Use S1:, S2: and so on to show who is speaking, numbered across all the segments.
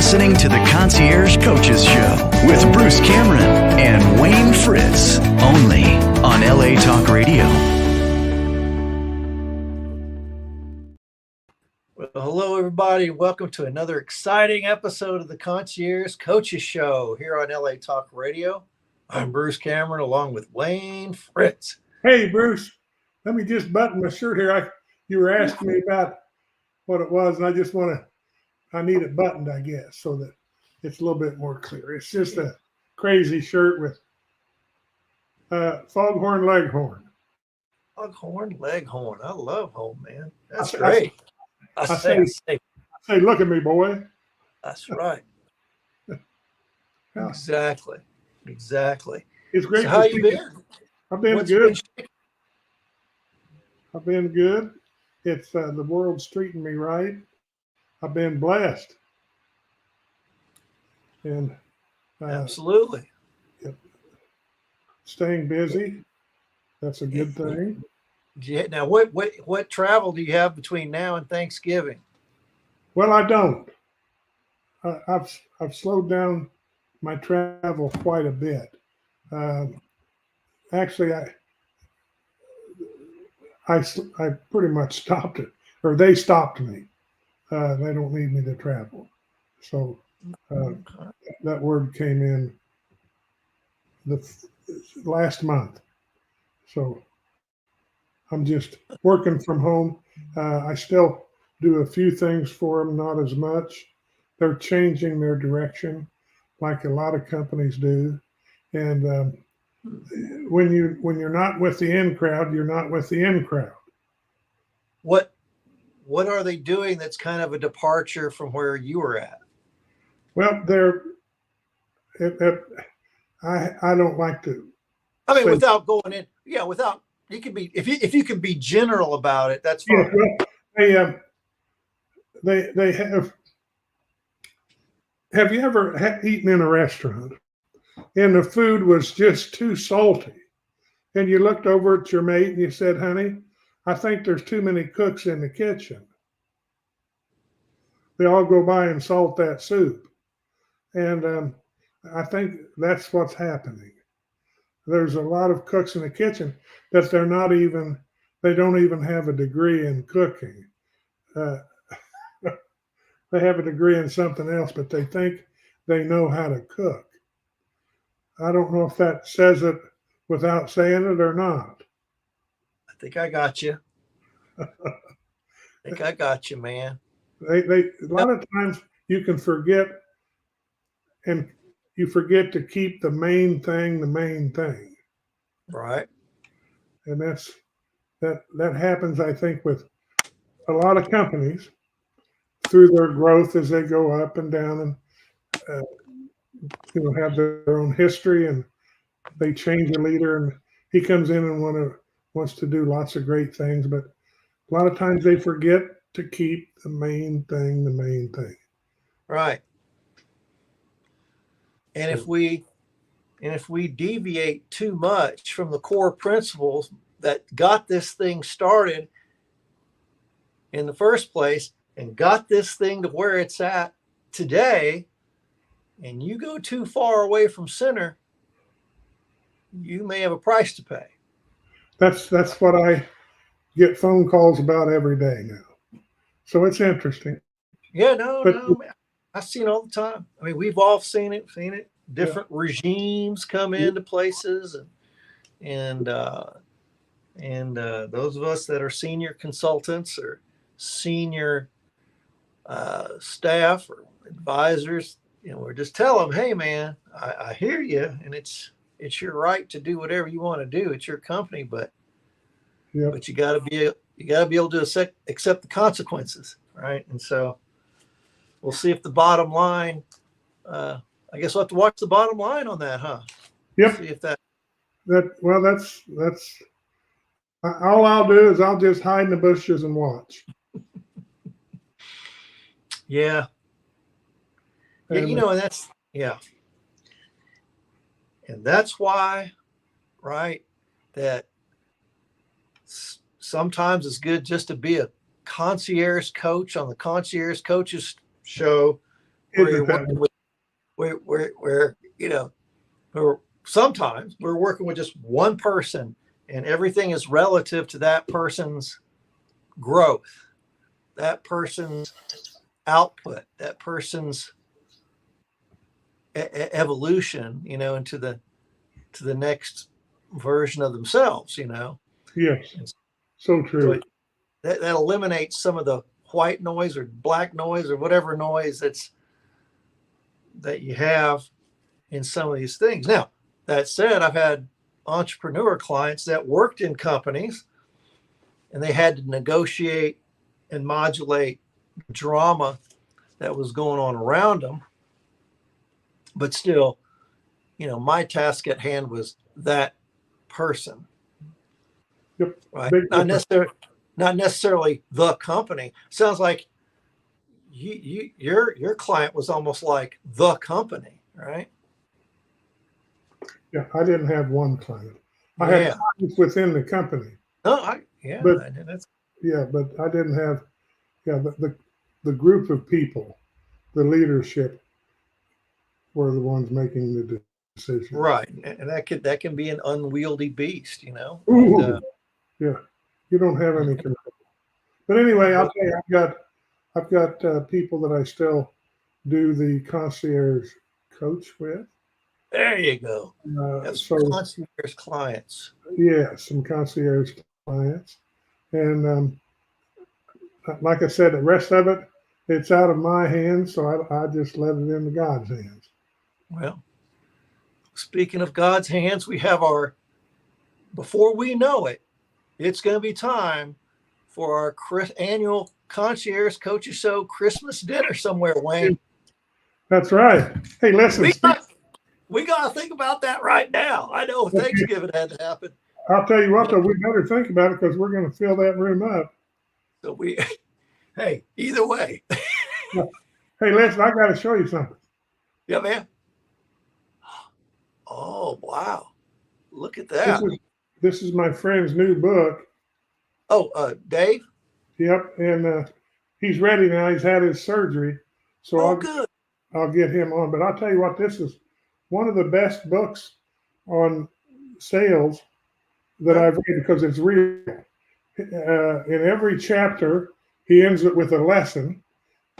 S1: listening to the Concierge Coaches Show with Bruce Cameron and Wayne Fritz, only on LA Talk Radio.
S2: Well, hello, everybody. Welcome to another exciting episode of the Concierge Coaches Show here on LA Talk Radio. I'm Bruce Cameron along with Wayne Fritz.
S3: Hey, Bruce, let me just button my shirt here. You were asking me about what it was, and I need it buttoned, I guess, so that it's a little bit more clear. It's just a crazy shirt with foghorn leghorn.
S2: Foghorn leghorn. I love home, man. That's great. I say,
S3: look at me, boy.
S2: That's right.
S3: Yeah.
S2: Exactly.
S3: It's great.
S2: So how you been?
S3: I've been good. I've been good. It's the world's treating me right. I've been blessed. And
S2: absolutely.
S3: Yep. Staying busy. That's a good thing.
S2: Yeah. Now, what travel do you have between now and Thanksgiving?
S3: Well, I don't. I've slowed down my travel quite a bit. Actually, I pretty much stopped it, or they stopped me. They don't need me to travel. So that word came in the last month. So I'm just working from home. I still do a few things for them, not as much. They're changing their direction like a lot of companies do. And when you're not with the in crowd, you're not with the in crowd.
S2: What are they doing that's kind of a departure from where you were at?
S3: Well, I don't like to.
S2: I mean, without going in, without, you can be, if you can be general about it, that's fine.
S3: Yeah, well, they have you ever eaten in a restaurant and the food was just too salty, and you looked over at your mate and you said, honey, I think there's too many cooks in the kitchen. They all go by and salt that soup. And I think that's what's happening. There's a lot of cooks in the kitchen that they don't even have a degree in cooking. They have a degree in something else, but they think they know how to cook. I don't know if that says it without saying it or not.
S2: I think I got you. Man.
S3: A lot of times you can forget, and you forget to keep the main thing.
S2: Right.
S3: And that happens, I think, with a lot of companies through their growth as they go up and down and have their own history, and they change a leader and he comes in and wants to do lots of great things, but a lot of times they forget to keep the main thing.
S2: Right. And if we deviate too much from the core principles that got this thing started in the first place and got this thing to where it's at today, and you go too far away from center, you may have a price to pay.
S3: That's what I get phone calls about every day now. So it's interesting.
S2: Yeah, no, I've seen it all the time. I mean, we've all seen it. Different regimes come into places, and those of us that are senior consultants or senior staff or advisors, we're just tell them, hey, man, I hear you, and it's your right to do whatever you want to do. It's your company, but you got to be able to accept the consequences, right? And so we'll see if the bottom line. I guess we'll have to watch the bottom line on that, huh?
S3: Yep.
S2: See if that's
S3: all I'll do is I'll just hide in the bushes and watch.
S2: Yeah. And that's why, right, that sometimes it's good just to be a concierge coach on the Concierge Coaches Show where you're working with, where you know, or sometimes we're working with just one person, and everything is relative to that person's growth, that person's output, that person's evolution, you know, into the next version of themselves, you know.
S3: Yes.
S2: And
S3: So true.
S2: so that eliminates some of the white noise or black noise or whatever noise that you have in some of these things. Now, that said, I've had entrepreneur clients that worked in companies and they had to negotiate and modulate drama that was going on around them. But still, you know, my task at hand was that person.
S3: Yep.
S2: Right? Not necessarily the company. Sounds like your client was almost like the company, right?
S3: Yeah, I didn't have one client. I had clients within the company.
S2: No,
S3: but
S2: that's
S3: but I didn't have the group of people, the leadership were the ones making the decision.
S2: Right, and that can be an unwieldy beast, you know.
S3: Ooh,
S2: And,
S3: yeah, you don't have any control. But anyway, I'll tell you, I've got people that I still do the concierge coach with.
S2: There you go. That's
S3: so
S2: concierge clients.
S3: Yeah, some concierge clients, and like I said, the rest of it, it's out of my hands, so I just let it into God's hands.
S2: Well, speaking of God's hands, we have before we know it, it's going to be time for our annual Concierge Coaches Show Christmas dinner somewhere, Wayne.
S3: That's right. Hey, listen.
S2: We got to think about that right now. I know Thanksgiving had to happen.
S3: I'll tell you what, though, we better think about it because we're going to fill that room up.
S2: So hey, either way.
S3: Hey, listen, I got to show you something.
S2: Yeah, man. Oh, wow. Look at that.
S3: This is my friend's new book.
S2: Oh, Dave?
S3: Yep, and he's ready now. He's had his surgery. So
S2: good.
S3: I'll get him on. But I'll tell you what, this is one of the best books on sales that I've read because it's real. In every chapter, he ends it with a lesson.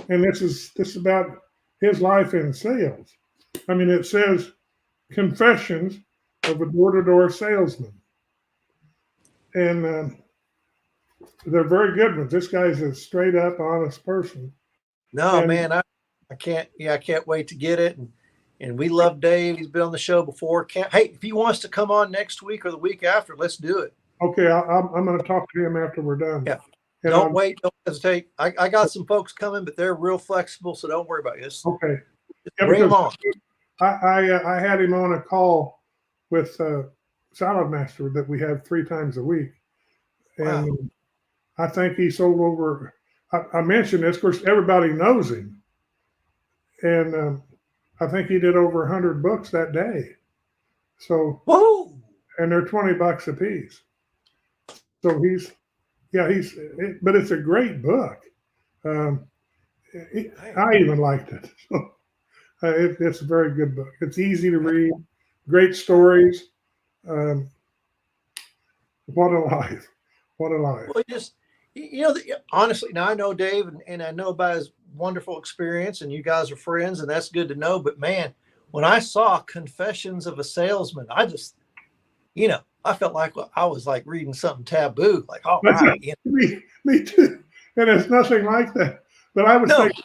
S3: And this is about his life in sales. I mean, it says Confessions of a Door-to-Door Salesman. And they're very good ones. This guy's a straight up, honest person.
S2: No, man, I can't wait to get it. And we love Dave. He's been on the show before. Hey, if he wants to come on next week or the week after, let's do it.
S3: Okay, I'm going to talk to him after we're done.
S2: Yeah. Don't wait. Don't hesitate. I got some folks coming, but they're real flexible, so don't worry about it.
S3: Okay.
S2: Bring them on.
S3: I had him on a call with Salad Master that we have 3 times a week. And wow. I think he sold over, I mentioned this, of course, everybody knows him. And I think he did over 100 books that day. So,
S2: whoa! And
S3: they're $20 a piece. So but it's a great book. I even liked it. So, it's a very good book. It's easy to read, great stories. What a life. What a life.
S2: Well, honestly, now I know Dave and I know about his wonderful experience and you guys are friends and that's good to know. But man, when I saw Confessions of a Salesman, I just, I felt like I was like reading something taboo. Like, all right.
S3: Me too. And it's nothing like that. But I was thinking,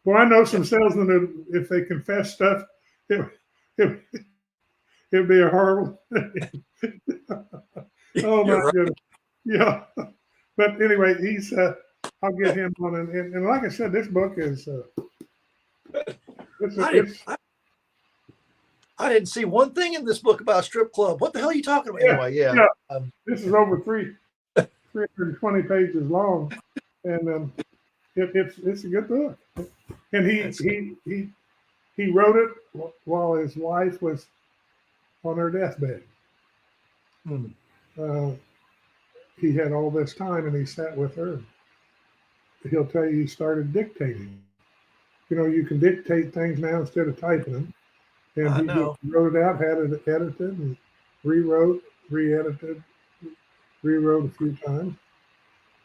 S3: well, I know some salesmen that if they confess stuff, it'd be a horrible thing. Oh, my goodness. Yeah. But anyway, I'll get him on. And like I said, this book is,
S2: I didn't see one thing in this book about a strip club. What the hell are you talking about? Anyway, yeah.
S3: This is over 320 pages long. And it's a good book. And he wrote it while his wife was on her deathbed. He had all this time and he sat with her. He'll tell you he started dictating. you can dictate things now instead of typing them. And
S2: I
S3: he
S2: know.
S3: just wrote it out, had it edited, and rewrote, re-edited, rewrote a few times,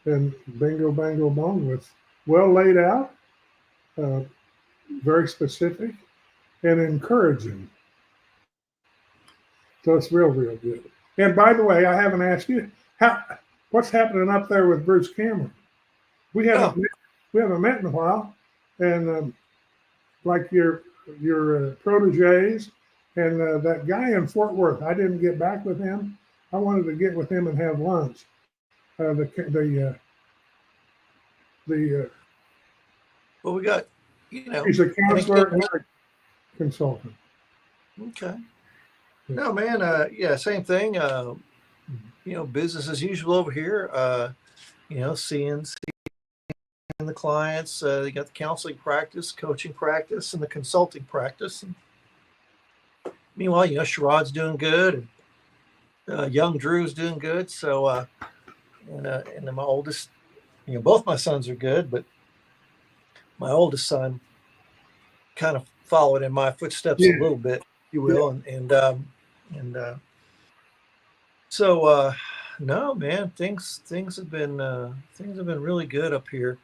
S3: and bingo, bango, bongo. It's well laid out, uh, very specific, and encouraging. So it's real, real good. And by the way, I haven't asked you what's happening up there with Bruce Cameron. We haven't
S2: Oh,
S3: we haven't met in a while, and like your proteges and that guy in Fort Worth. I didn't get back with him. I wanted to get with him and have lunch. The
S2: well, we got,
S3: he's a
S2: I think,
S3: counselor and a consultant.
S2: okay. No, man. Yeah, same thing. Business as usual over here. Seeing the clients. They got the counseling practice, coaching practice, and the consulting practice. And meanwhile, Sherrod's doing good, and young Drew's doing good. So, and then my oldest, both my sons are good, but my oldest son kind of followed in my footsteps a little bit, if you will, so no, man, things have been really good up here.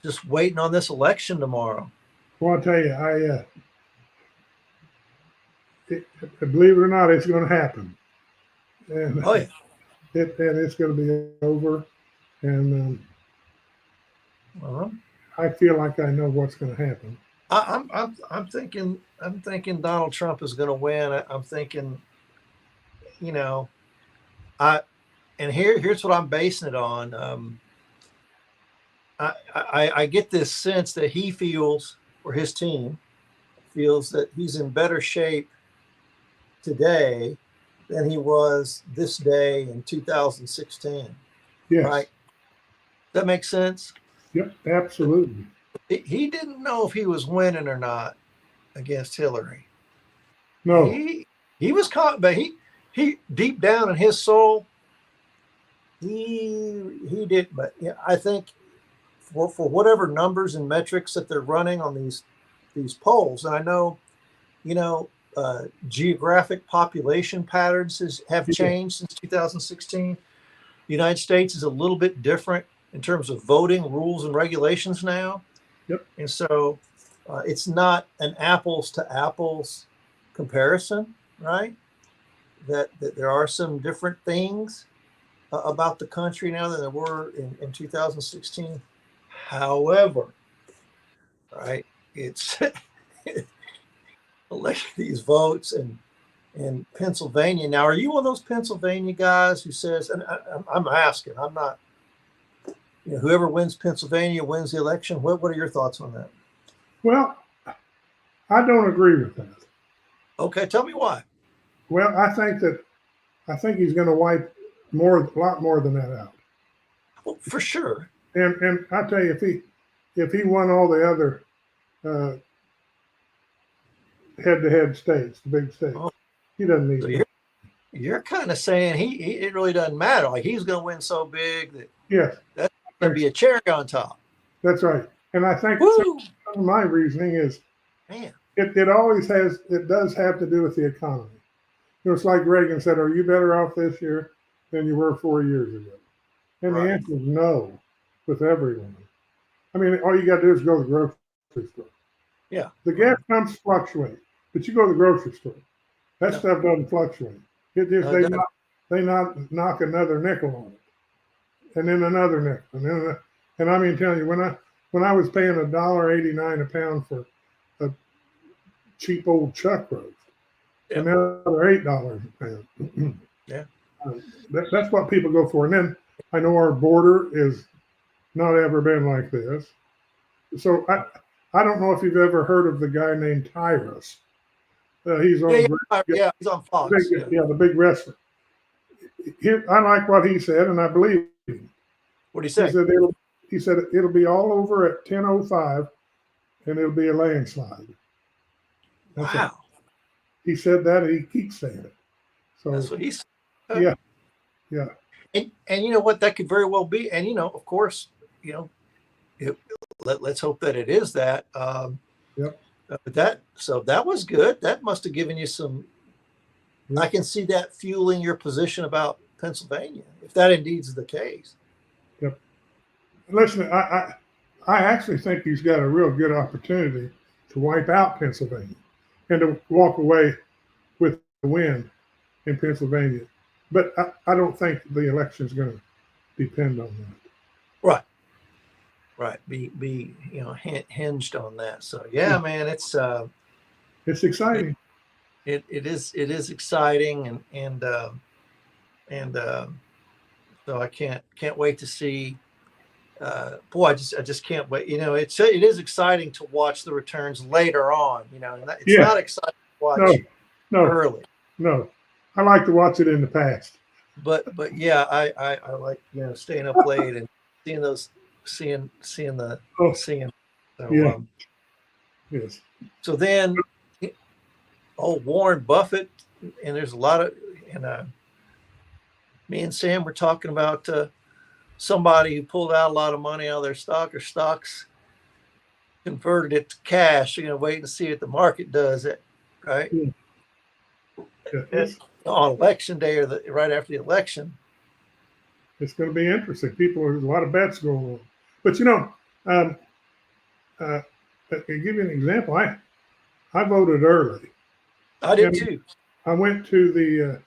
S2: Just waiting on this election tomorrow.
S3: Well, I'll tell you, believe it or not, it's going to happen, and
S2: Oh yeah.
S3: it's going to be over, and
S2: Uh-huh.
S3: I feel like I know what's going to happen.
S2: I'm thinking Donald Trump is going to win. I'm thinking, here's what I'm basing it on. I get this sense that he feels, or his team feels, that he's in better shape today than he was this day in 2016.
S3: Yes.
S2: Right? That makes sense?
S3: Yep, absolutely.
S2: He didn't know if he was winning or not against Hillary.
S3: No.
S2: He was caught, but he deep down in his soul, he did. But yeah, I think for whatever numbers and metrics that they're running on these polls, and I know, geographic population patterns have changed since 2016. The United States is a little bit different in terms of voting rules and regulations now.
S3: Yep.
S2: And so it's not an apples to apples comparison, right? That there are some different things about the country now than there were in 2016. However, right, it's elect these votes in Pennsylvania. Now, are you one of those Pennsylvania guys who says, and I'm asking, I'm not, whoever wins Pennsylvania wins the election? What are your thoughts on that?
S3: Well, I don't agree with that.
S2: Okay, tell me why.
S3: Well, I think he's going to wipe a lot more than that out.
S2: Well, for sure.
S3: And I tell you, if he won all the other head-to-head states, the big states, he doesn't need
S2: it. You're kind of saying it really doesn't matter. Like, he's going to win so big that that's going to be a cherry on top.
S3: That's right. And I think some of my reasoning is,
S2: man,
S3: it does have to do with the economy. It's like Reagan said, are you better off this year than you were 4 years ago? And the answer is no with everyone. I mean, all you got to do is go to the grocery store.
S2: Yeah.
S3: The gas pumps fluctuate, but you go to the grocery store. That stuff doesn't fluctuate. It just they knock another nickel on it, and then another nickel, and I mean, telling you, when I was paying $1.89 a pound for a cheap old chuck roast, another $8 a pound.
S2: Yeah.
S3: That's what people go for. And then I know our border is not ever been like this. So I don't know if you've ever heard of the guy named Tyrus. He's on
S2: he's on Fox.
S3: The big wrestler. I like what he said, and I believe him.
S2: What did he say?
S3: He said it'll be all over at 10:05, and it'll be a landslide.
S2: Wow.
S3: He said that, and he keeps saying it. So
S2: that's what he said.
S3: Yeah.
S2: And you know what? That could very well be. And of course, let's hope that it is that.
S3: Yep.
S2: But that was good. That must have given you some. I can see that fueling your position about Pennsylvania, if that indeed is the case.
S3: Yep. Listen, I actually think he's got a real good opportunity to wipe out Pennsylvania and to walk away with the win in Pennsylvania. But I don't think the election is going to depend on that.
S2: Right. Be hinged on that. So yeah, man, it's
S3: exciting.
S2: It is exciting, and so I can't wait to see. Boy, I just can't wait. It is exciting to watch the returns later on. It's not exciting to watch early.
S3: No, I like to watch it in the past.
S2: But yeah, I like staying up late and seeing those seeing. So,
S3: yeah. Yes.
S2: So then, Warren Buffett, and there's a lot of, me and Sam were talking about somebody who pulled out a lot of money out of their stock or stocks, converted it to cash. You're going to wait and see what the market does it, right?
S3: Yeah.
S2: On election day or right after the election.
S3: It's going to be interesting. There's a lot of bets going on. But to give you an example, I voted early.
S2: I did too.
S3: I went to the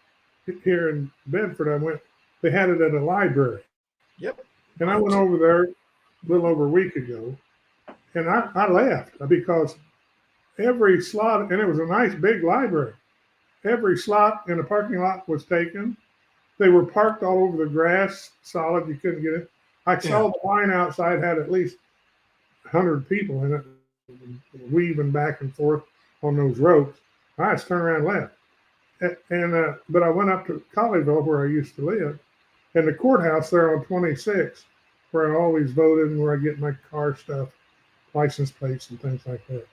S3: here in Bedford. They had it at a library.
S2: Yep.
S3: And I went over there a little over a week ago, and I left because every slot, and it was a nice big library, every slot in the parking lot was taken. They were parked all over the grass, solid. You couldn't get it. I saw the line outside had at least 100 people in it, weaving back and forth on those ropes. I just turned around and left. But I went up to Colleyville, where I used to live, and the courthouse there on 26, where I always voted and where I get my car stuff, license plates and things like that.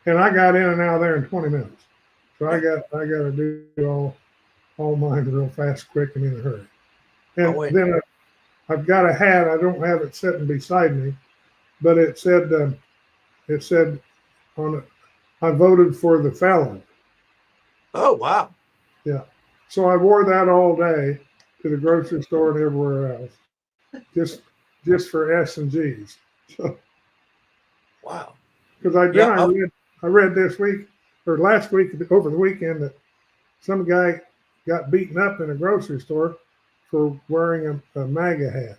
S3: And I got in and out of there in 20 minutes. So I got to do all mine real fast, quick, and in a hurry. And then I've got a hat. I don't have it sitting beside me, but it said on it, I voted for the felon.
S2: Oh, wow.
S3: Yeah. So I wore that all day to the grocery store and everywhere else, just for S and G's. So,
S2: wow.
S3: Because I read this week or last week over the weekend that some guy got beaten up in a grocery store for wearing a MAGA hat.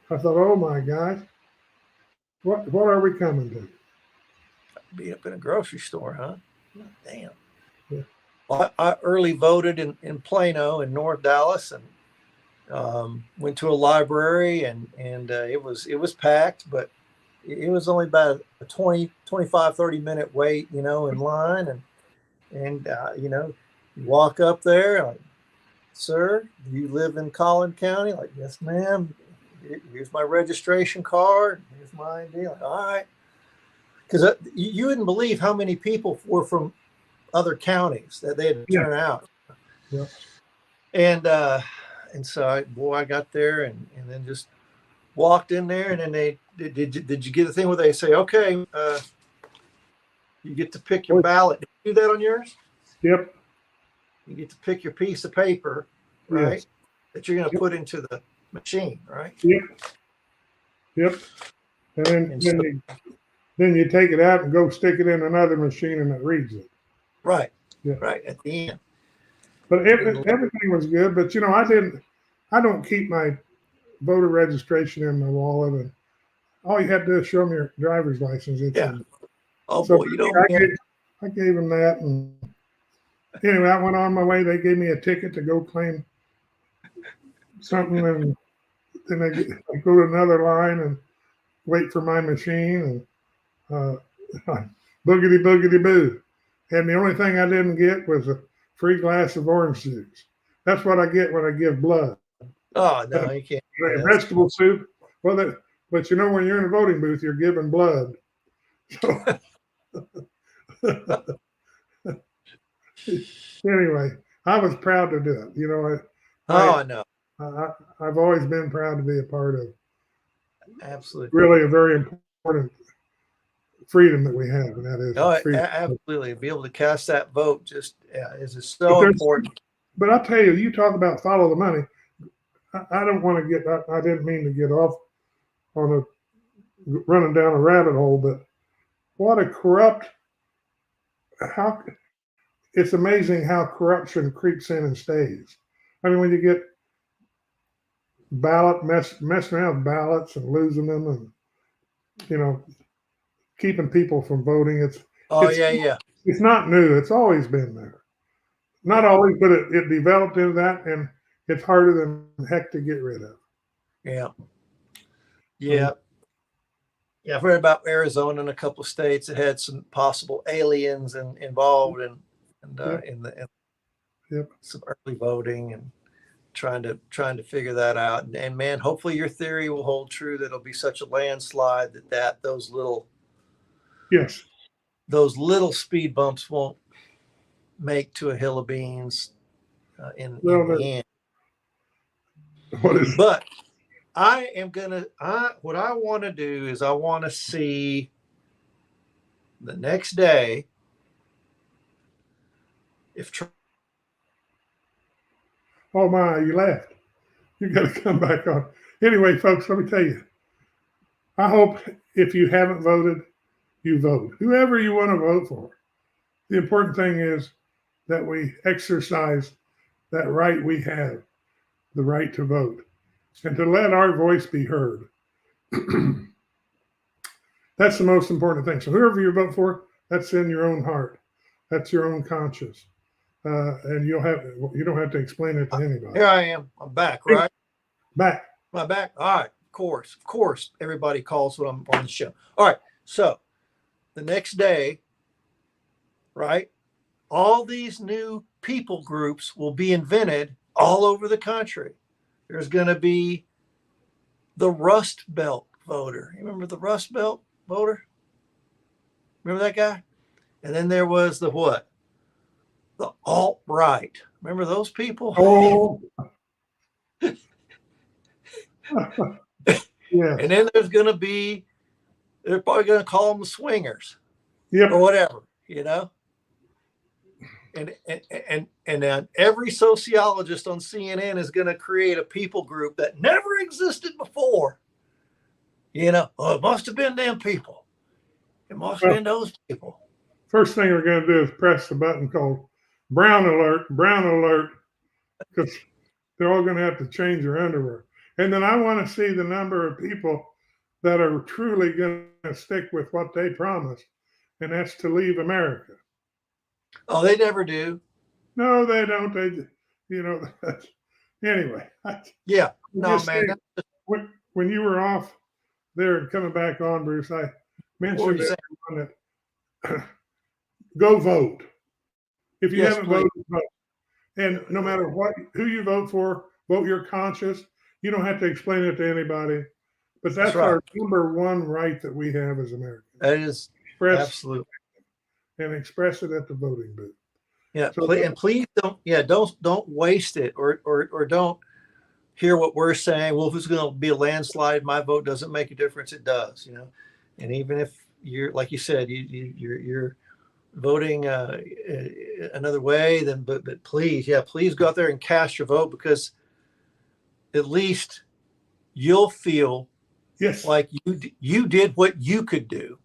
S3: I thought, oh my gosh, what are we coming to?
S2: Beat up in a grocery store, huh? Damn.
S3: Yeah.
S2: Well, I early voted in Plano in North Dallas, and went to a library, and it was packed, but it was only about a 25, 30-minute wait, in line, and you walk up there, like, sir, do you live in Collin County? Like, yes, ma'am. Here's my registration card. Here's my ID. Like, all right. Because you wouldn't believe how many people were from other counties that they had to turn out.
S3: Yeah.
S2: And so I got there and then just walked in there, and then they did you get a thing where they say, okay, you get to pick your ballot? Did you do that on yours?
S3: Yep.
S2: You get to pick your piece of paper, right?
S3: Yes.
S2: That you're going to put into the machine, right?
S3: Yep. And then you take it out and go stick it in another machine, and it reads it.
S2: Right.
S3: Yeah.
S2: Right at the end.
S3: But everything was good. But I don't keep my voter registration in my wallet, and all you have to do is show them your driver's license.
S2: Oh,
S3: so
S2: boy,
S3: I gave them that, and anyway, I went on my way. They gave me a ticket to go claim something, and then I go to another line and wait for my machine, and boogity boo. And the only thing I didn't get was a free glass of orange juice. That's what I get when I give blood.
S2: Oh, no, you can't.
S3: Vegetable soup. Well, but when you're in a voting booth, you're giving blood. So, anyway, I was proud to do it.
S2: I know.
S3: I've always been proud to be a part
S2: Absolutely.
S3: really a very important freedom that we have, and that is
S2: No,
S3: freedom.
S2: absolutely. Be able to cast that vote just is so important.
S3: But I'll tell you, you talk about follow the money. I don't want to get. I didn't mean to get off on a running down a rabbit hole, but what a corrupt. How it's amazing how corruption creeps in and stays. I mean, when you get messing around with ballots and losing them, and keeping people from voting. It's It's not new. It's always been there. Not always, but it developed into that, and it's harder than heck to get rid of.
S2: Yeah. Yeah. I've read about Arizona and a couple of states that had some possible aliens involved in some early voting and trying to figure that out. And man, hopefully your theory will hold true. That it'll be such a landslide that those little speed bumps won't make to a hill of beans in the end. But I am what I want to do is I want to see the next day if
S3: oh my, you left. You got to come back on. Anyway, folks, let me tell you. I hope if you haven't voted, you vote. Whoever you want to vote for. The important thing is that we exercise that right we have, the right to vote, and to let our voice be heard. That's the most important thing. So whoever you vote for, that's in your own heart. That's your own conscience. And you don't have to explain it to anybody.
S2: Here I am. I'm back, right?
S3: Back.
S2: Am I back? All right. Of course. Everybody calls when I'm on the show. All right. So the next day, right, all these new people groups will be invented all over the country. There's going to be the Rust Belt voter. You remember the Rust Belt voter? Remember that guy? And then there was the what? The alt-right. Remember those people?
S3: Oh. Yeah.
S2: And then there's going to be, they're probably going to call them the swingers.
S3: Yep.
S2: Or whatever, And then every sociologist on CNN is going to create a people group that never existed before. Oh, it must have been them people. It must have been those people.
S3: First thing we're going to do is press the button called brown alert, because they're all going to have to change their underwear. And then I want to see the number of people that are truly going to stick with what they promised, and that's to leave America.
S2: Oh, they never do.
S3: No, they don't. They, anyway.
S2: Yeah. No, man.
S3: When you were off there and coming back on, Bruce, I mentioned that go vote. If you haven't voted, vote. And no matter who you vote for, vote your conscience. You don't have to explain it to anybody. But that's right. Our number one right that we have as Americans.
S2: That is absolutely.
S3: And express it at the voting booth.
S2: Yeah, and please don't waste it or don't hear what we're saying. Well, if it's going to be a landslide, my vote doesn't make a difference. It does, And even if you're, like you said, you're voting another way, then but please go out there and cast your vote, because at least you'll feel like you did what you could do,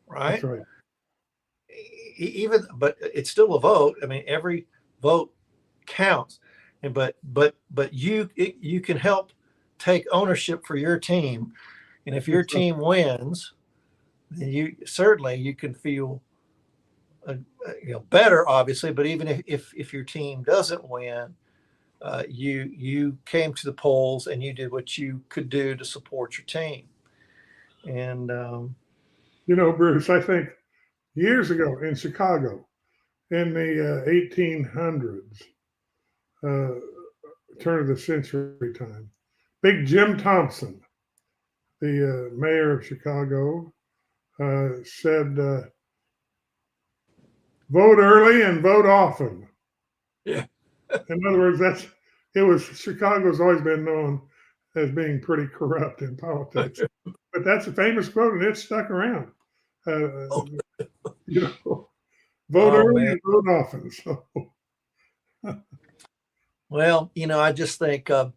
S2: right?
S3: That's right.
S2: But it's still a vote. I mean, every vote counts, but you can help take ownership for your team, and if your team wins, then you can feel better, obviously. But even if your team doesn't win, you came to the polls and you did what you could do to support your team. And
S3: Bruce, I think years ago in Chicago, in the 1800s, turn of the century time, Big Jim Thompson, the mayor of Chicago, said, vote early and vote often.
S2: Yeah.
S3: In other words, Chicago's always been known as being pretty corrupt in politics. But that's a famous quote, and it's stuck around.
S2: Oh,
S3: You know, vote
S2: oh,
S3: early
S2: man.
S3: and vote often. So
S2: Well, I just think, for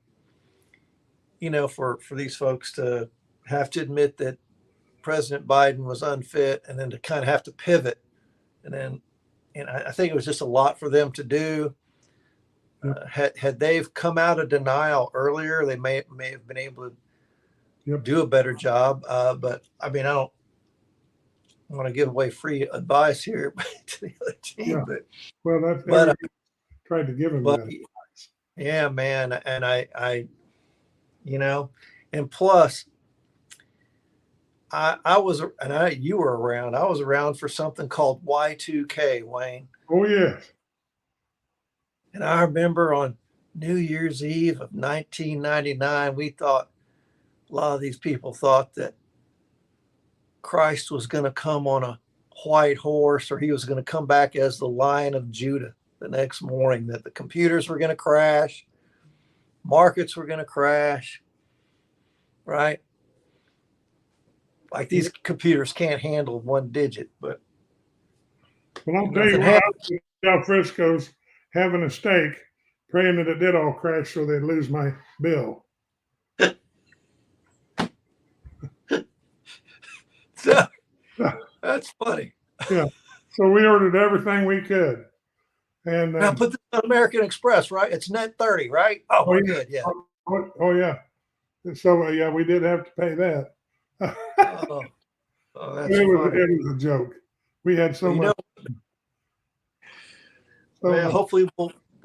S2: these folks to have to admit that President Biden was unfit, and then to kind of have to pivot, and I think it was just a lot for them to do. Had they've come out of denial earlier, they may have been able to do a better job. But I mean, I don't want to give away free advice here to the other team.
S3: Yeah.
S2: But
S3: well, that's
S2: but
S3: tried to give him
S2: but
S3: that.
S2: yeah, man, and I and plus. I was, and you were around. I was around for something called Y2K, Wayne.
S3: Oh yes.
S2: And I remember on New Year's Eve of 1999, a lot of these people thought that Christ was going to come on a white horse, or he was going to come back as the Lion of Judah the next morning, that the computers were going to crash, markets were going to crash, right? Like these computers can't handle one digit, but.
S3: Well, I'll tell you what, I was in Frisco's having a steak, praying that it did all crash so they'd lose my bill.
S2: That's funny.
S3: Yeah. So we ordered everything we could. And
S2: now put this on American Express, right? It's net 30, right? Oh, we're good. Yeah.
S3: Oh, yeah. So, yeah, we did have to pay that.
S2: Oh, that's
S3: it
S2: funny.
S3: was a joke. We had so much.
S2: Man, hopefully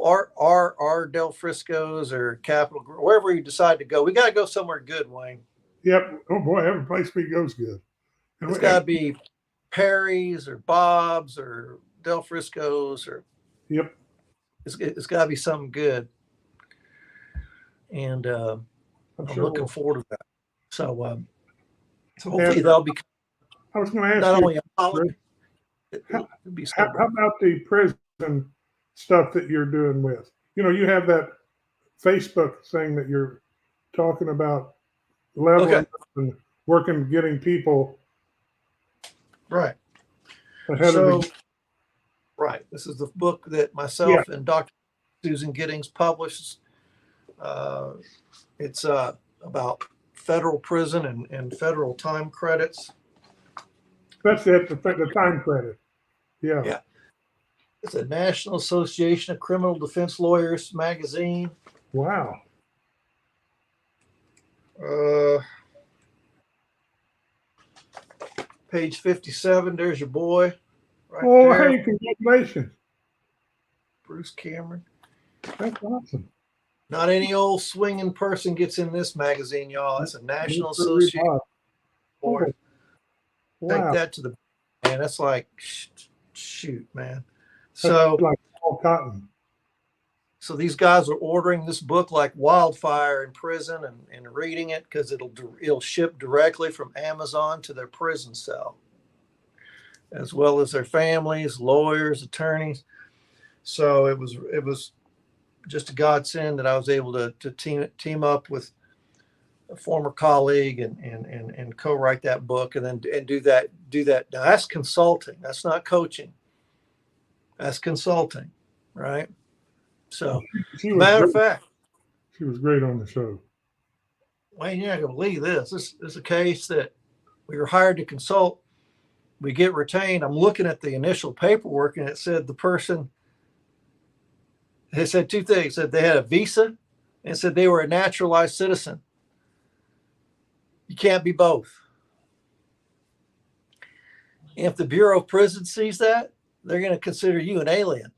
S2: our Del Frisco's or Capital, wherever you decide to go, we got to go somewhere good, Wayne.
S3: Yep. Oh boy, every place we goes good.
S2: And it's got to be Perry's or Bob's or Del Frisco's or.
S3: Yep.
S2: It's got to be something good. And I'm looking forward to that. So hopefully that'll be.
S3: I was going to ask
S2: not
S3: you,
S2: only a holiday.
S3: How about the prison stuff that you're doing with? You have that Facebook thing that you're talking about leveling up and working, getting people
S2: right
S3: ahead of the.
S2: Right. This is the book that myself and Dr. Susan Giddings published. It's about federal prison and federal time credits.
S3: That's it, the time credit. Yeah.
S2: Yeah. It's a National Association of Criminal Defense Lawyers magazine.
S3: Wow.
S2: Page 57, there's your boy. Right
S3: there. Hey, congratulations.
S2: Bruce Cameron.
S3: That's awesome.
S2: Not any old swinging person gets in this magazine, y'all. It's a National Association. Boy, take that to the man. That's like, shoot, man. So
S3: that's like all cotton.
S2: So these guys are ordering this book like wildfire in prison and reading it because it'll ship directly from Amazon to their prison cell, as well as their families, lawyers, attorneys. So it was just a godsend that I was able to team up with a former colleague and co-write that book and do that. Now that's consulting. That's not coaching. That's consulting, right? So, matter of fact,
S3: she was great on the show.
S2: Wayne, you're not going to believe this. This is a case that we were hired to consult. We get retained. I'm looking at the initial paperwork, and it said the person. It said two things. It said they had a visa, and it said they were a naturalized citizen. You can't be both. And if the Bureau of Prisons sees that, they're going to consider you an alien.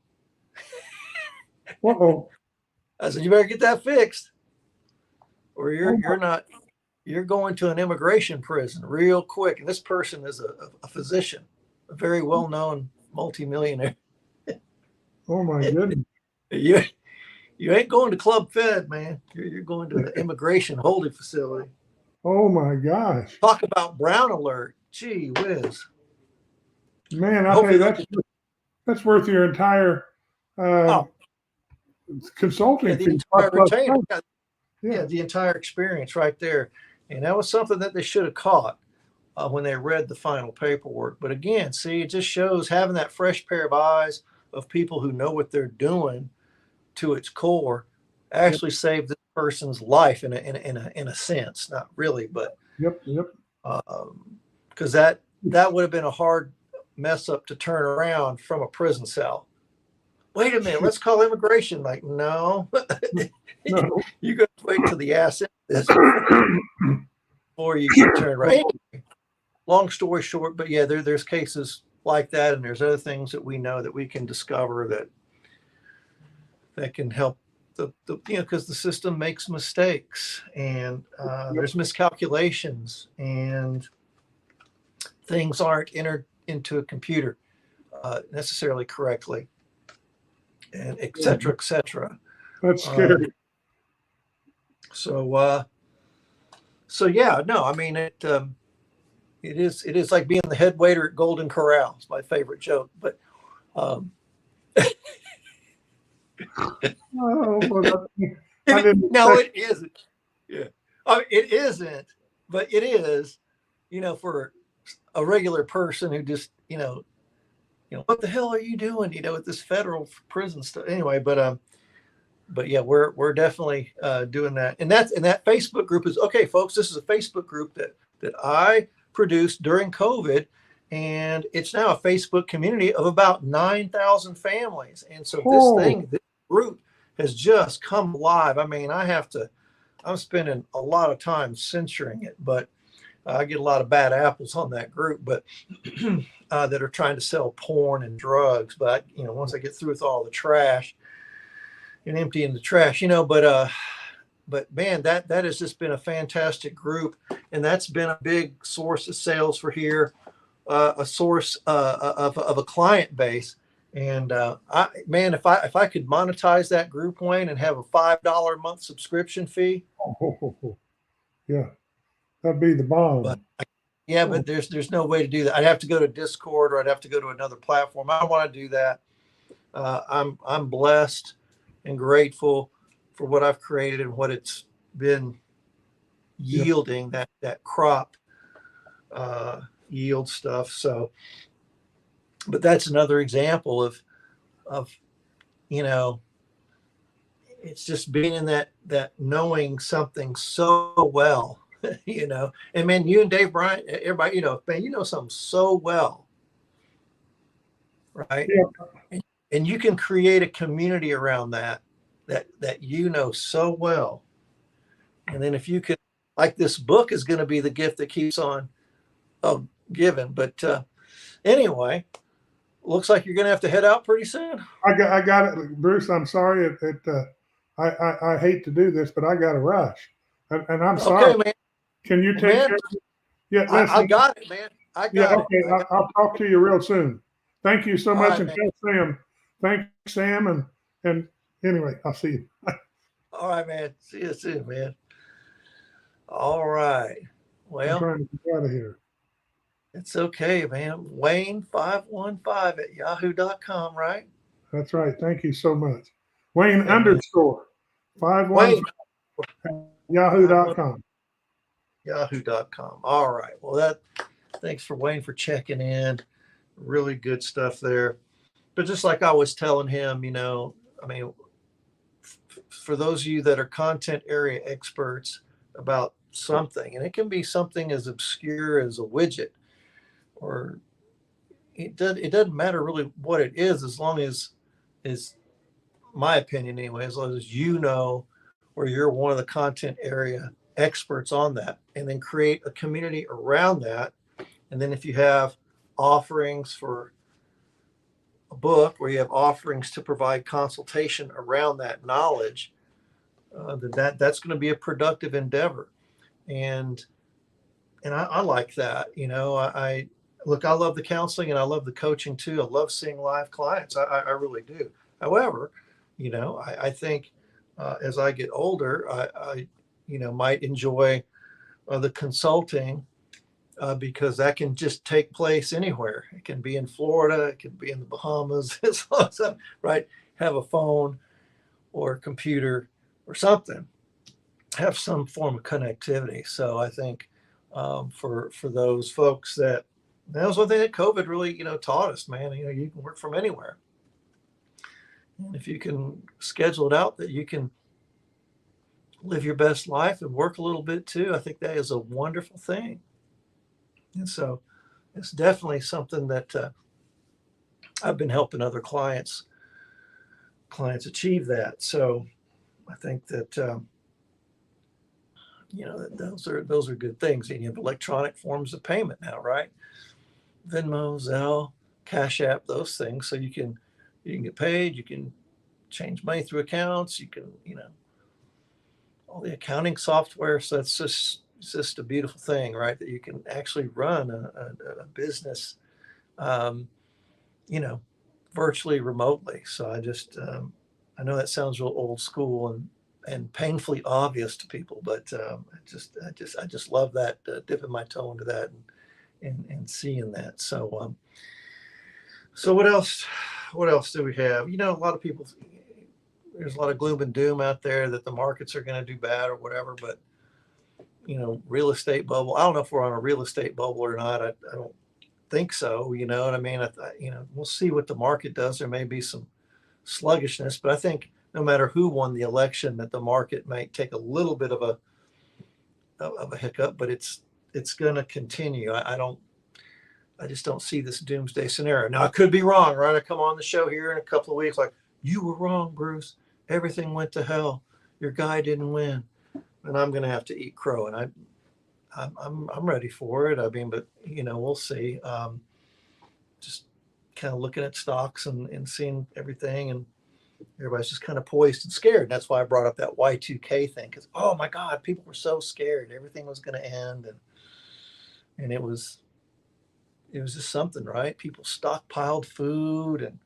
S3: Uh-oh.
S2: I said, you better get that fixed, or you're going to an immigration prison real quick. And this person is a physician, a very well-known multimillionaire.
S3: Oh my goodness.
S2: You ain't going to Club Fed, man. You're going to the immigration holding facility.
S3: Oh my gosh.
S2: Talk about Brown alert. Gee whiz.
S3: Man, I'll tell you, that's worth your entire consulting fee.
S2: Yeah, the entire experience right there. And that was something that they should have caught when they read the final paperwork. But again, see, it just shows having that fresh pair of eyes of people who know what they're doing to its core actually saved this person's life in a sense. Not really, but
S3: Yep.
S2: because that would have been a hard mess up to turn around from a prison cell. Wait a minute, let's call immigration. Like, no,
S3: No.
S2: you got to wait till the ass this before you get turned right. Long story short, but yeah, there's cases like that, and there's other things that we know that we can discover that can help the because the system makes mistakes, and there's miscalculations, and things aren't entered into a computer necessarily correctly, and et cetera, et cetera.
S3: That's scary.
S2: So yeah, no, I mean it is like being the head waiter at Golden Corral. It's my favorite joke, but
S3: Oh, well, I didn't
S2: no,
S3: expect-
S2: it isn't. Yeah, I mean, it isn't, but it is. For a regular person who just what the hell are you doing? With this federal prison stuff. Anyway, but yeah, we're definitely doing that, and that Facebook group is okay, folks. This is a Facebook group that I produced during COVID, and it's now a Facebook community of about 9,000 families. And so this group has just come alive. I mean, I'm spending a lot of time censoring it, but I get a lot of bad apples on that group, but that are trying to sell porn and drugs. But once I get through with all the trash and emptying the trash, but man, that has just been a fantastic group, and that's been a big source of sales for here, a source of a client base. And if I could monetize that group, Wayne, and have a $5 a month subscription fee,
S3: yeah, that'd be the bomb.
S2: but there's no way to do that. I'd have to go to Discord, or I'd have to go to another platform. I don't want to do that. I'm blessed and grateful for what I've created and what it's been yielding, that crop yield stuff. So, but that's another example of it's just being in that knowing something so well, and man, you and Dave Bryant, everybody, man, something so well, right?
S3: Yeah.
S2: And you can create a community around that so well. And then if you could, like, this book is going to be the gift that keeps on giving. But anyway, looks like you're going to have to head out pretty soon.
S3: I got it, Bruce. I'm sorry. I hate to do this, but I got to rush, and I'm sorry.
S2: Okay, man.
S3: Can you take care of it? Yeah,
S2: I got it, man. I got it.
S3: Okay. I'll talk to you real soon. Thank you so much,
S2: right,
S3: and tell Sam. Thanks, Sam, and anyway, I'll see you.
S2: All right, man. See you soon, man. All right. Well,
S3: I'm trying to get out of here.
S2: It's okay, man. Wayne515 at yahoo.com, right?
S3: That's right. Thank you so much. Wayne underscore 515 at yahoo.com.
S2: Yahoo.com. All right. Well, thanks for Wayne for checking in. Really good stuff there. But just like I was telling him, I mean, for those of you that are content area experts about something, and it can be something as obscure as a widget, or it doesn't matter really what it is, as long as my opinion anyway, as long as or you're one of the content area experts on that, and then create a community around that. And then if you have offerings for a book, where you have offerings to provide consultation around that knowledge, that's going to be a productive endeavor. And I like that. I love the counseling, and I love the coaching too. I love seeing live clients. I really do. However, I think as I get older, I might enjoy the consulting, because that can just take place anywhere. It can be in Florida, it can be in the Bahamas, as long as I have a phone or a computer or something. have some form of connectivity. So I think for those folks that was one thing that COVID really taught us, man. You can work from anywhere, and if you can schedule it out that you can live your best life and work a little bit too, I think that is a wonderful thing. And so it's definitely something that I've been helping other clients achieve that. So I think that those are good things. And you have electronic forms of payment now, right? Venmo, Zelle, Cash App, those things. So you can get paid. You can change money through accounts. You can all the accounting software. So it's just a beautiful thing, right? That you can actually run a business, virtually remotely. So I know that sounds real old school and painfully obvious to people, but I just love that, dipping my toe into that and seeing that. So so what else do we have? A lot of people, there's a lot of gloom and doom out there that the markets are going to do bad or whatever, but real estate bubble. I don't know if we're on a real estate bubble or not. I don't think so. You know what I mean? We'll see what the market does. There may be some sluggishness, but I think no matter who won the election, that the market might take a little bit of a hiccup, but it's going to continue. I just don't see this doomsday scenario. Now I could be wrong, right? I come on the show here in a couple of weeks, like, you were wrong, Bruce. Everything went to hell. Your guy didn't win, and I'm going to have to eat crow. And I'm ready for it. I mean, but we'll see. Just kind of looking at stocks and seeing everything, and everybody's just kind of poised and scared. And that's why I brought up that Y2K thing, because oh my God, people were so scared everything was going to end, and it was just something, right? People stockpiled food and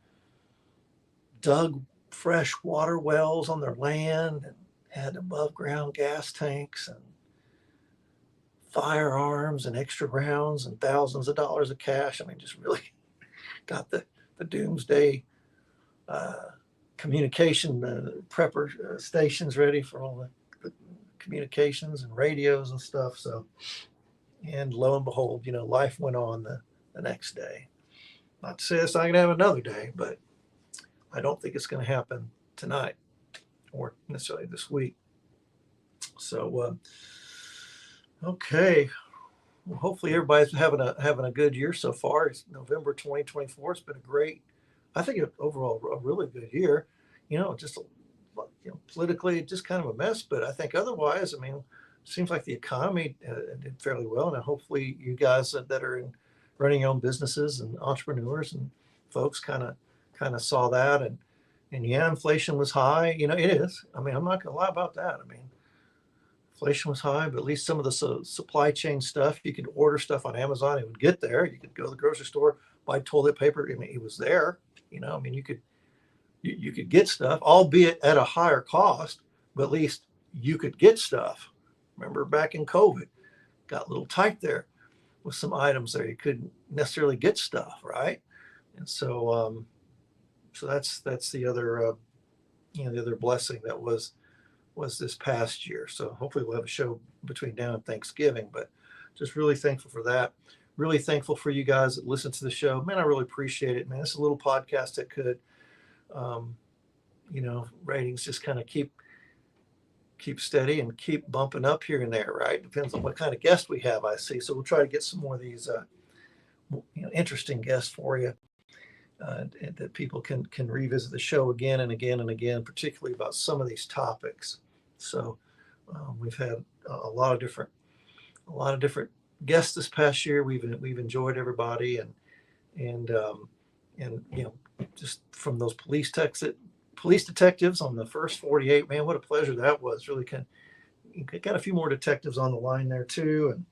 S2: dug fresh water wells on their land and had above ground gas tanks and firearms and extra rounds and thousands of dollars of cash. I mean, just really got the doomsday communication prepper stations ready for all the communications and radios and stuff. So, and lo and behold, life went on the next day. Not to say it's not going to have another day, but I don't think it's going to happen tonight or necessarily this week. So, okay. Well, hopefully everybody's having a good year so far. It's November 2024. It's been I think overall a really good year. Just politically just kind of a mess, but I think otherwise, I mean, it seems like the economy did fairly well, and hopefully you guys that are running your own businesses and entrepreneurs and folks kind of saw that, and yeah, inflation was high. It is. I mean, I'm not gonna lie about that. I mean, inflation was high, but at least some of the supply chain stuff, you could order stuff on Amazon, it would get there. You could go to the grocery store, buy toilet paper. I mean, it was there. I mean, you could get stuff, albeit at a higher cost, but at least you could get stuff. Remember back in COVID, got a little tight there with some items there. You couldn't necessarily get stuff, right? And so, so that's the other, the other blessing that was this past year. So hopefully we'll have a show between now and Thanksgiving, but just really thankful for that. Really thankful for you guys that listen to the show. Man, I really appreciate it, man. It's a little podcast that could, ratings just kind of keep steady and keep bumping up here and there, right? Depends on what kind of guest we have, I see. So we'll try to get some more of these, interesting guests for you, that people can revisit the show again and again and again, particularly about some of these topics. So we've had a lot of different guests this past year. We've enjoyed everybody, and just from those police detectives on the first 48, man, what a pleasure that was. Really got a few more detectives on the line there too, and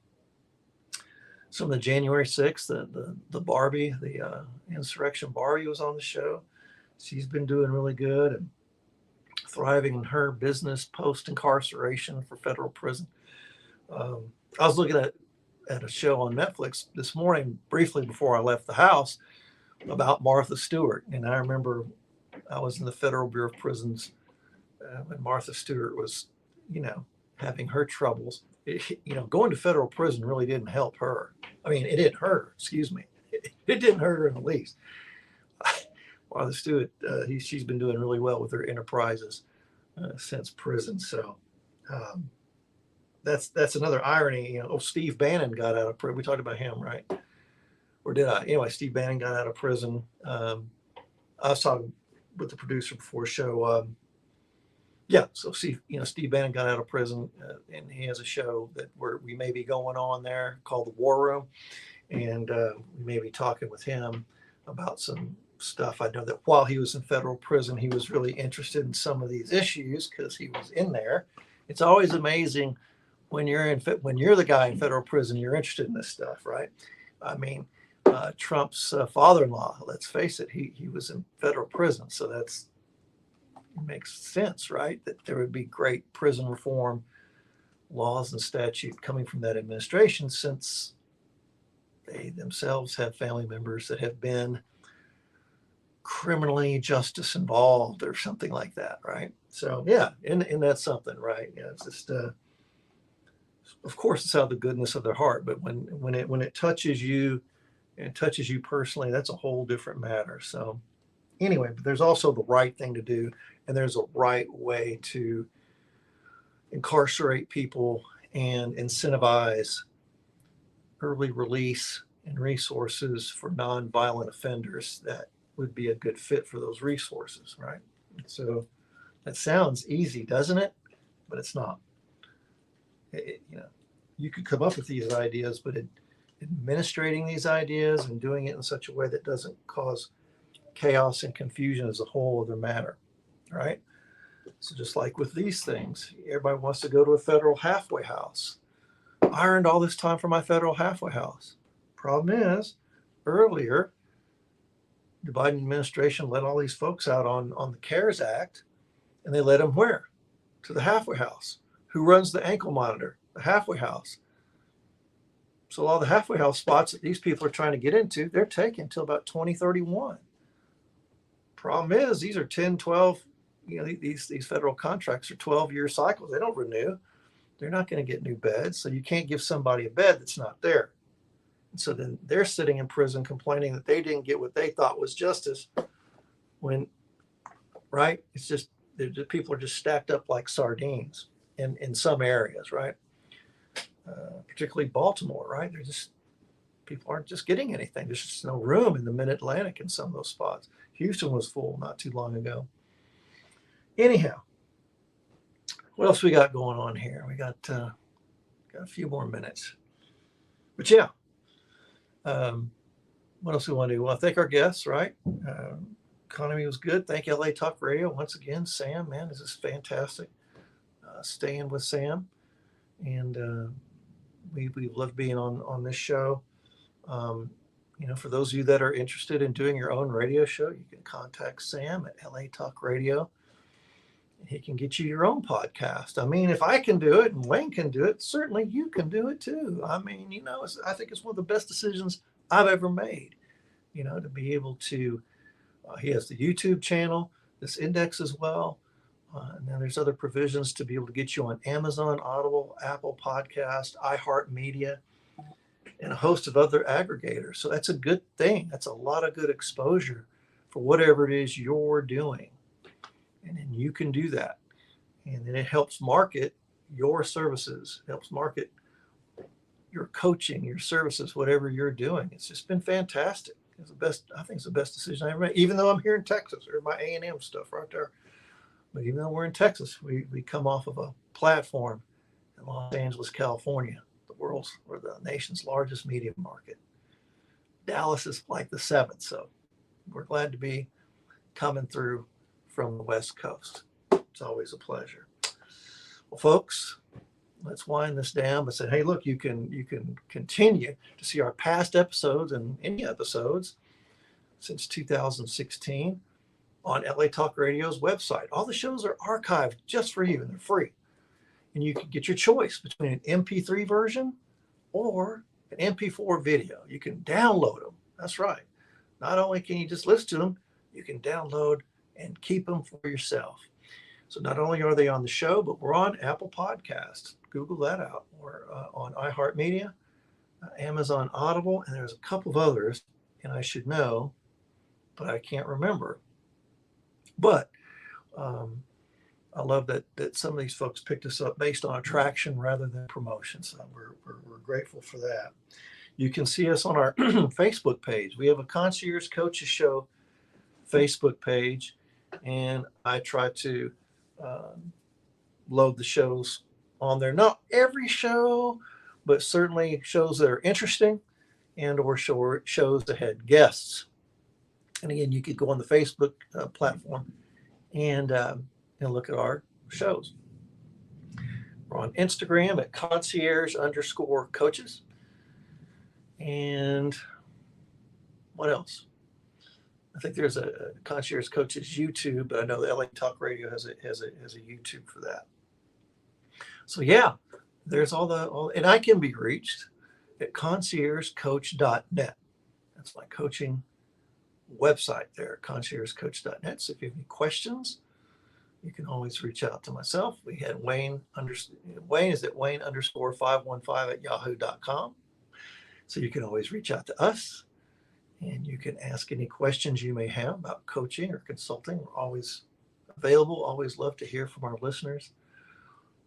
S2: some of the January 6th, the Barbie, the insurrection Barbie was on the show. She's been doing really good and thriving in her business post incarceration for federal prison. I was looking at a show on Netflix this morning, briefly before I left the house, about Martha Stewart. And I remember I was in the Federal Bureau of Prisons when Martha Stewart was, having her troubles. Going to federal prison really didn't help her. I mean, it didn't hurt her, excuse me. It didn't hurt her in the least. Martha Stewart, she's been doing really well with her enterprises since prison. So that's another irony. Steve Bannon got out of prison. We talked about him, right? Or did I? Anyway, Steve Bannon got out of prison. I was talking with the producer before the show. So Steve Bannon got out of prison, and he has a show that we may be going on there called The War Room, and we may be talking with him about some stuff. I know that while he was in federal prison, he was really interested in some of these issues because he was in there. It's always amazing when you're the guy in federal prison, you're interested in this stuff, right? I mean, Trump's father-in-law, let's face it, he was in federal prison, so it makes sense, right? That there would be great prison reform laws and statute coming from that administration, since they themselves have family members that have been criminally justice involved or something like that, right? So yeah, and that's something, right? It's just of course it's out of the goodness of their heart, but when it touches you, and it touches you personally, that's a whole different matter. So anyway, but there's also the right thing to do, and there's a right way to incarcerate people and incentivize early release and resources for nonviolent offenders that would be a good fit for those resources, right? So that sounds easy, doesn't it? But it's not. You could come up with these ideas, but administrating these ideas and doing it in such a way that doesn't cause chaos and confusion is a whole other matter, right? So just like with these things, everybody wants to go to a federal halfway house. I earned all this time for my federal halfway house. Problem is, earlier, the Biden administration let all these folks out on the CARES Act, and they let them where? To the halfway house. Who runs the ankle monitor? The halfway house. So all the halfway house spots that these people are trying to get into, they're taken until about 2031. Problem is, these are 10, 12, these federal contracts are 12-year cycles. They don't renew. They're not going to get new beds. So you can't give somebody a bed that's not there. And so then they're sitting in prison complaining that they didn't get what they thought was justice when, right? It's just, people are just stacked up like sardines in some areas, right? Particularly Baltimore, right? People aren't just getting anything. There's just no room in the Mid-Atlantic in some of those spots. Houston was full not too long ago. Anyhow, what else we got going on here? We got a few more minutes. But yeah, what else we want to do? Well, thank our guests, right? Economy was good. Thank LA Talk Radio once again. Sam, man, this is fantastic. Staying with Sam, and we love being on this show. For those of you that are interested in doing your own radio show, you can contact Sam at LA Talk Radio. He can get you your own podcast. I mean, if I can do it and Wayne can do it, certainly you can do it too. I mean, I think it's one of the best decisions I've ever made, to be able to, he has the YouTube channel, this index as well. And then there's other provisions to be able to get you on Amazon, Audible, Apple Podcast, iHeartMedia, and a host of other aggregators. So that's a good thing. That's a lot of good exposure for whatever it is you're doing. And then you can do that. And then it helps market your services, helps market your coaching, your services, whatever you're doing. It's just been fantastic. I think it's the best decision I ever made, even though I'm here in Texas, or my A&M stuff right there. But even though we're in Texas, we come off of a platform in Los Angeles, California, the nation's largest media market. Dallas is like the 7th, so we're glad to be coming through from the West Coast. It's always a pleasure. Well, folks, let's wind this down. But say, hey, look, you can continue to see our past episodes and any episodes since 2016 on LA Talk Radio's website. All the shows are archived just for you, and they're free. And you can get your choice between an MP3 version or an MP4 video. You can download them. That's right. Not only can you just listen to them, you can download and keep them for yourself. So not only are they on the show, but we're on Apple Podcasts. Google that out. We're on iHeartMedia, Amazon Audible, and there's a couple of others, and I should know, but I can't remember. But I love that some of these folks picked us up based on attraction rather than promotion. So we're grateful for that. You can see us on our Facebook page. We have a Concierge Coaches Show Facebook page, and I try to load the shows on there. Not every show, but certainly shows that are interesting and or shows that had guests. And again, you could go on the Facebook platform and look at our shows. We're on Instagram at concierge_coaches. And what else? I think there's a Concierge Coaches YouTube, but I know the LA Talk Radio has a YouTube for that. So yeah, there's and I can be reached at conciergecoach.net. That's my coaching website there, conciergecoach.net. So if you have any questions, you can always reach out to myself. We had Wayne is at Wayne_515 @yahoo.com. So you can always reach out to us, and you can ask any questions you may have about coaching or consulting. We're always available. Always love to hear from our listeners.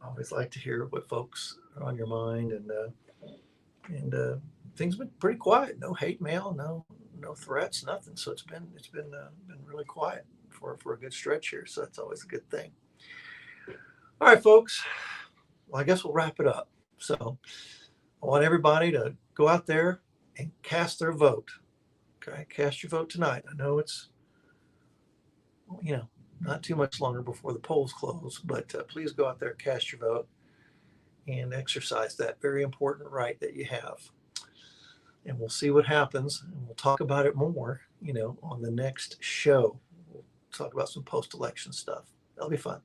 S2: Always like to hear what folks are on your mind, and things have been pretty quiet. No hate mail, no threats, nothing. So it's been really quiet for a good stretch here. So that's always a good thing. All right, folks. Well, I guess we'll wrap it up. So I want everybody to go out there and cast their vote. Okay, cast your vote tonight. I know it's, not too much longer before the polls close, but please go out there, cast your vote, and exercise that very important right that you have. And we'll see what happens, and we'll talk about it more, on the next show. We'll talk about some post-election stuff. That'll be fun.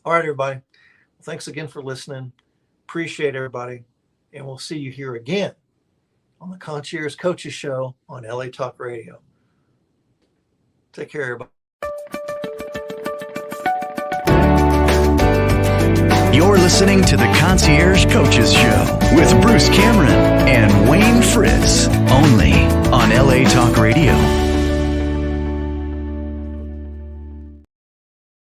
S2: All right, everybody. Well, thanks again for listening. Appreciate everybody, and we'll see you here again on the Concierge Coaches Show on LA Talk Radio. Take care, everybody.
S1: You're listening to the Concierge Coaches Show with Bruce Cameron.